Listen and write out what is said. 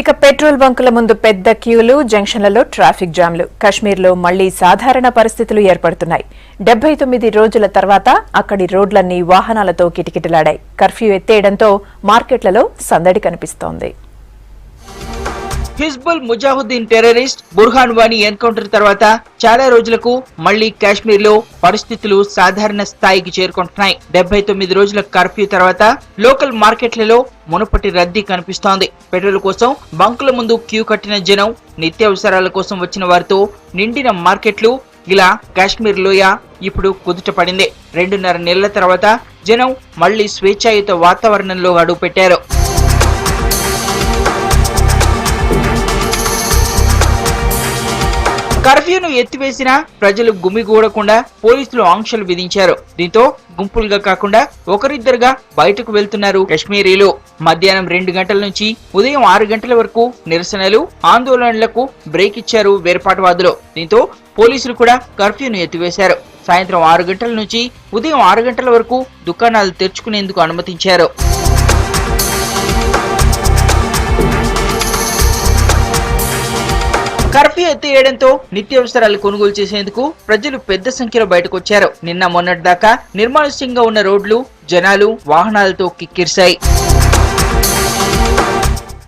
ఇక పెట్రోల్ బంకుల ముందు పెద్ద క్యూలు, జంక్షన్లలో ట్రాఫిక్ జామ్లు. కశ్మీర్లో మళ్లీ సాధారణ పరిస్థితులు ఏర్పడుతున్నాయి. 79 రోజుల తర్వాత అక్కడి రోడ్లన్నీ వాహనాలతో కిటకిటలాడాయి. కర్ఫ్యూ ఎత్తేయడంతో మార్కెట్లలో సందడి కనిపిస్తోంది. హిజ్బుల్ ముజాహిద్దీన్ టెర్రరిస్ట్ బుర్హాన్ వానీ ఎన్కౌంటర్ తర్వాత చాలా రోజులకు మళ్లీ కాశ్మీర్ లో పరిస్థితులు సాధారణ స్థాయికి చేరుకుంటున్నాయి. 79 రోజుల కర్ఫ్యూ తర్వాత లోకల్ మార్కెట్లలో మునుపటి రద్దీ కనిపిస్తోంది. పెట్రోల్ కోసం బంకుల ముందు క్యూ కట్టిన జనం, నిత్యావసరాల కోసం వచ్చిన వారితో నిండిన మార్కెట్లు, ఇలా కాశ్మీర్ లోయ ఇప్పుడు కుదుట పడింది. 2.5 నెలల తర్వాత జనం మళ్లీ స్వేచ్ఛాయుత వాతావరణంలో అడుగుపెట్టారు. కర్ఫ్యూను ఎత్తివేసినా ప్రజలు గుమిగూడకుండా పోలీసులు ఆంక్షలు విధించారు. దీంతో గుంపులుగా కాకుండా ఒకరిద్దరుగా బయటకు వెళ్తున్నారు కశ్మీరీలు. మధ్యాహ్నం 2 గంటల నుంచి ఉదయం 6 గంటల వరకు నిరసనలు, ఆందోళనలకు బ్రేక్ ఇచ్చారు వేర్పాటువాదులు. దీంతో పోలీసులు కూడా కర్ఫ్యూను ఎత్తివేశారు. సాయంత్రం 6 గంటల నుంచి ఉదయం 6 గంటల వరకు దుకాణాలు తెరుచుకునేందుకు అనుమతించారు. కర్ఫ్యూ ఎత్తేయడంతో నిత్యావసరాలు కొనుగోలు చేసేందుకు ప్రజలు పెద్ద సంఖ్యలో బయటకొచ్చారు. నిన్న మొన్నటి దాకా నిర్మానుష్యంగా ఉన్న రోడ్లు జనాలు, వాహనాలతో కిక్కిరిశాయి.